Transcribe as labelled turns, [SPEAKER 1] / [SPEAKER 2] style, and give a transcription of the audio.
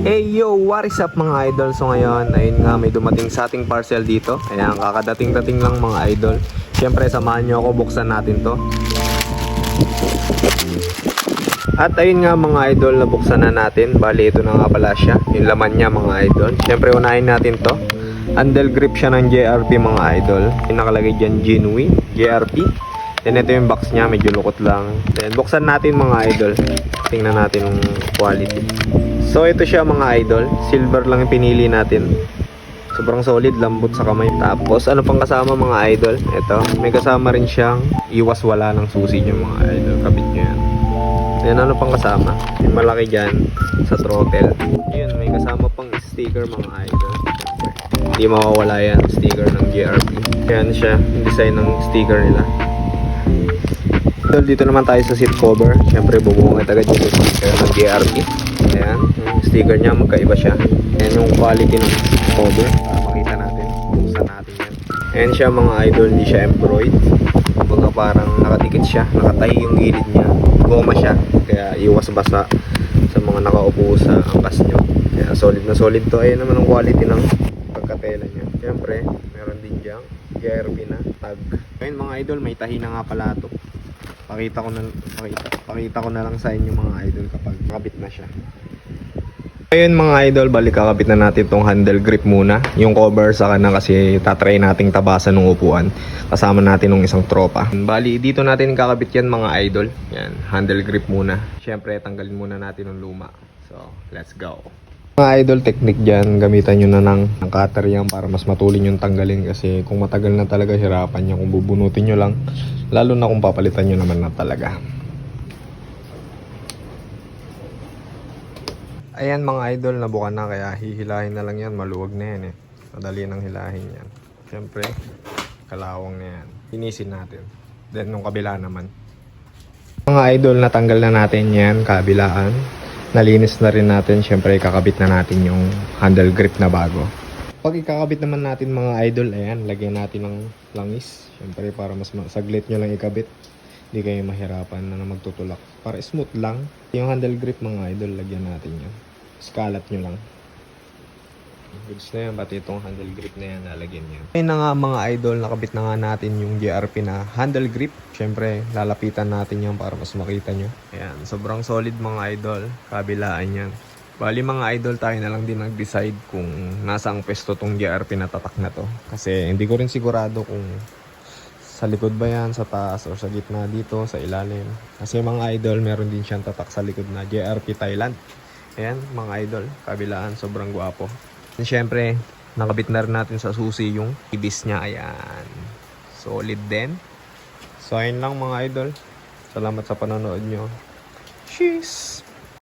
[SPEAKER 1] Hey yo, what is up mga idol? So ngayon, ayun nga, may dumating sa ating parcel dito. Ayan, kakadating-dating lang mga idol. Siyempre, samahan nyo ako, buksan natin to. At ayun nga mga idol, nabuksan na natin. Bali, ito na nga pala siya. Yung laman niya mga idol. Siyempre, unahin natin to. Handle grip siya ng JRP mga idol. Yung nakalagay dyan, Genuine JRP. Then ito yung box niya, medyo lukot lang. Then buksan natin mga idol. Tingnan natin yung quality. So ito siya mga idol, silver lang yung pinili natin. Sobrang solid, lambot sa kamay. Tapos ano pang kasama mga idol? Ito, may kasama rin siyang iwas wala ng susi niyo mga idol. Kabit nyo yan. Then ano pang kasama? Yung malaki dyan sa throttle. Yun, may kasama pang sticker mga idol. Hindi mawawala yan, sticker ng JRP. Yan siya, yung design ng sticker nila. Dito naman tayo sa seat cover. Siyempre bubungit agad yung sticker ng JRP. Ayan, yung sticker niya magkaiba siya. Ayan yung quality ng cover. Makita natin, buksan natin yan. Ayan siya mga idol, hindi siya embroid. Kumbaga parang nakadikit siya, nakatahi yung gilid niya. Goma siya, kaya iwas basa sa mga nakaupo sa angkas nyo. Kaya solid na solid to. Ayan naman ang quality ng pagkatela niya. Siyempre, meron din diyang JRP na tag. Ayun mga idol, may tahi na nga pala to. Pakita ko na lang sa inyo mga idol kapag nakabit na siya. Ayun mga idol, balik kakabit na natin tong handle grip muna. Yung cover sa kanan kasi tatry nating tabasan ng upuan. Kasama natin ng isang tropa. Bali dito natin kakabit yan mga idol. Yan, handle grip muna. Syempre tanggalin muna natin ng luma. So, let's go. Mga idol, technique dyan, gamitan nyo na ng cutter yan para mas matulin yung tanggalin. Kasi kung matagal na talaga, hirapan nyo kung bubunutin nyo lang. Lalo na kung papalitan nyo naman na talaga. Ayan mga idol, nabuka na kaya hihilahin na lang yan. Maluwag na yan eh. Madali nang hilahin yan. Siyempre, kalawang na yan. Finisin natin. Then nung kabila naman. Mga idol, natanggal na natin yan, kabilaan. Nalinis na rin natin, syempre kakabit na natin yung handle grip na bago. Pag ikakabit naman natin mga idol, ayan, lagyan natin ng langis. Syempre para mas saglit nyo lang ikabit. Hindi kayo mahirapan na magtutulak. Para smooth lang. Yung handle grip mga idol, lagyan natin yan. Skalat nyo lang. Goods na yan, pati itong handle grip na yan, lalagyan yan. Ayun na nga mga idol, nakabit na nga natin yung JRP na handle grip. Siyempre, lalapitan natin yan para mas makita nyo. Ayan, sobrang solid mga idol. Kabilaan yan. Bali mga idol, tayo na lang din nag-decide kung nasang pwesto tong JRP na tatak na to. Kasi hindi ko rin sigurado kung sa likod ba yan, sa taas, or sa gitna dito, sa ilalim. Kasi mga idol, meron din siyang tatak sa likod na JRP Thailand. Ayan, mga idol, kabilaan, sobrang gwapo. And syempre, nakabit na rin natin sa susi yung ibis niya. Ayan. Solid din. So, ayun lang mga idol. Salamat sa panonood nyo. Cheers!